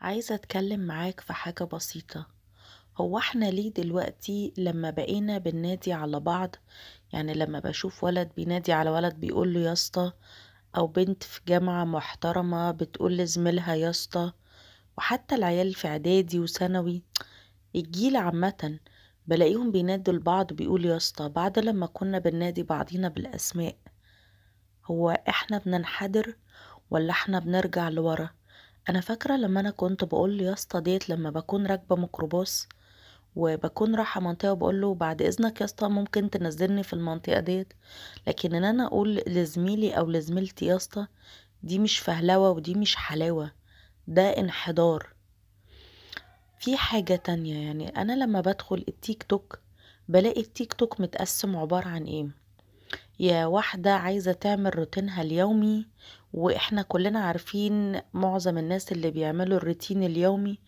عايزة أتكلم معاك في حاجة بسيطة. هو احنا ليه دلوقتي لما بقينا بننادي على بعض؟ يعني لما بشوف ولد بينادي على ولد بيقوله يا اسطى، أو بنت في جامعة محترمة بتقول لزميلها يا اسطى، وحتى العيال في إعدادي وثانوي، الجيل عامة بلاقيهم بينادوا لبعض بيقول يا اسطى بعد لما كنا بننادي بعضينا بالأسماء. هو احنا بننحدر ولا احنا بنرجع لورا؟ انا فاكره لما انا كنت بقول يا اسطى ديت لما بكون راكبه ميكروباص وبكون رايحه منطقه وبقول له بعد اذنك يا اسطى ممكن تنزلني في المنطقه ديت. لكن ان انا اقول لزميلي او لزميلتي يا اسطى، دي مش فهلوه ودي مش حلاوه، ده انحدار. في حاجه تانية، يعني انا لما بدخل التيك توك بلاقي التيك توك متقسم عباره عن ايه؟ يا واحدة عايزة تعمل روتينها اليومي، واحنا كلنا عارفين معظم الناس اللي بيعملوا الروتين اليومي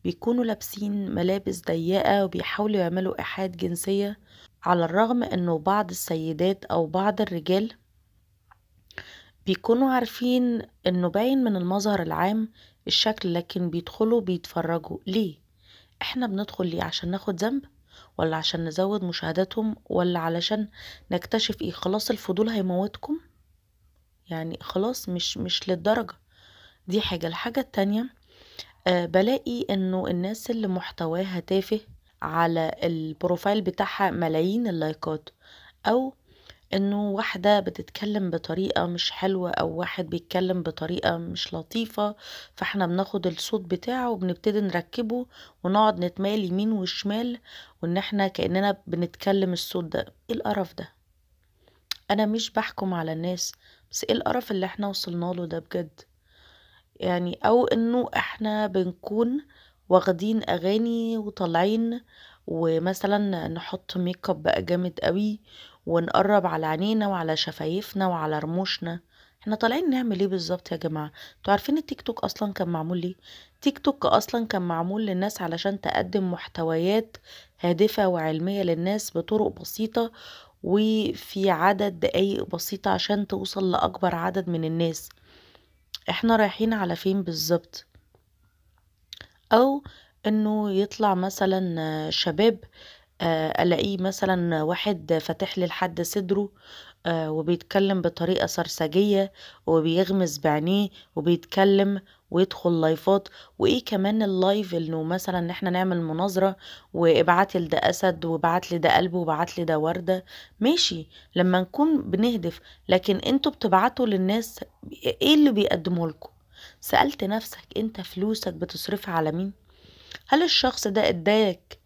بيكونوا لابسين ملابس ضيقة وبيحاولوا يعملوا إيحاءات جنسية، على الرغم انه بعض السيدات او بعض الرجال بيكونوا عارفين انه باين من المظهر العام الشكل، لكن بيدخلوا بيتفرجوا ليه؟ احنا بندخل ليه؟ عشان ناخد ذنب، ولا عشان نزود مشاهداتهم، ولا علشان نكتشف ايه؟ خلاص الفضول هيموتكم، يعني خلاص مش للدرجة دي. حاجة الحاجة التانية، بلاقي انه الناس اللي محتواها تافه على البروفايل بتاعها ملايين اللايكات، او انه واحدة بتتكلم بطريقة مش حلوة او واحد بيتكلم بطريقة مش لطيفة، فاحنا بناخد الصوت بتاعه وبنبتدي نركبه ونقعد نتمال يمين وشمال، وان احنا كأننا بنتكلم الصوت ده. ايه القرف ده؟ انا مش بحكم على الناس، بس ايه القرف اللي احنا وصلنا له ده بجد؟ يعني او انه احنا بنكون واخدين اغاني وطالعين ومثلا نحط ميك اب بقى جامد قوي ونقرب على عينينا وعلى شفايفنا وعلى رموشنا. احنا طالعين نعمل ايه بالظبط يا جماعة؟ انتوا عارفين التيك توك اصلا كان معمول ليه؟ تيك توك اصلا كان معمول للناس علشان تقدم محتويات هادفة وعلمية للناس بطرق بسيطة وفي عدد دقايق بسيطة عشان توصل لأكبر عدد من الناس. احنا رايحين على فين بالظبط؟ او انه يطلع مثلا شباب، الاقيه مثلا واحد فاتح لي لحد صدره، وبيتكلم بطريقة سرسجية وبيغمز بعينيه وبيتكلم ويدخل لايفات. وايه كمان اللايف؟ انه مثلا ان احنا نعمل مناظرة وابعت لي ده اسد وابعت لي ده قلب وابعت لي ده وردة. ماشي لما نكون بنهدف، لكن انتوا بتبعتوا للناس ايه اللي بيقدمه لكم؟ سألت نفسك انت فلوسك بتصرفها على مين؟ هل الشخص ده اداك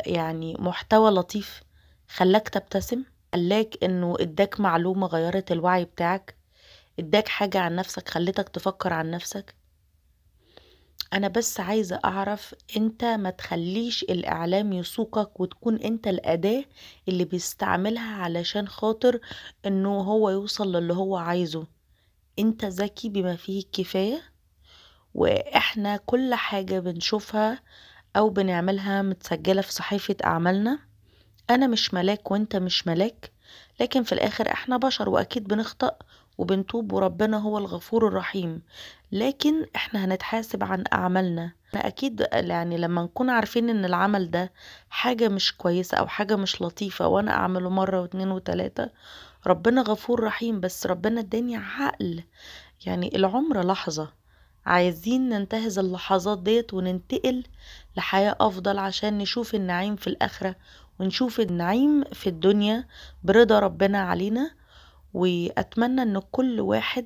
يعني محتوى لطيف خلاك تبتسم، خلاك انه اداك معلومة غيرت الوعي بتاعك، اداك حاجة عن نفسك خلتك تفكر عن نفسك؟ انا بس عايزة اعرف انت ما تخليش الاعلام يسوقك وتكون انت الاداة اللي بيستعملها علشان خاطر انه هو يوصل للي هو عايزه. انت ذكي بما فيه الكفاية، واحنا كل حاجة بنشوفها او بنعملها متسجلة في صحيفة اعمالنا. انا مش ملاك وانت مش ملاك، لكن في الاخر احنا بشر واكيد بنخطأ وبنتوب وربنا هو الغفور الرحيم. لكن احنا هنتحاسب عن اعمالنا. انا اكيد يعني لما نكون عارفين ان العمل ده حاجة مش كويسة او حاجة مش لطيفة وانا اعمله مرة واتنين وتلاتة، ربنا غفور رحيم، بس ربنا اداني عقل. يعني العمر لحظة، عايزين ننتهز اللحظات ديت وننتقل لحياة أفضل عشان نشوف النعيم في الآخرة ونشوف النعيم في الدنيا برضا ربنا علينا. وأتمنى أن كل واحد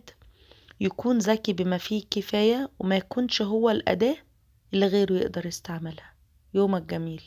يكون ذكي بما فيه كفاية وما يكونش هو الأداة اللي غيره يقدر يستعملها. يومك جميل.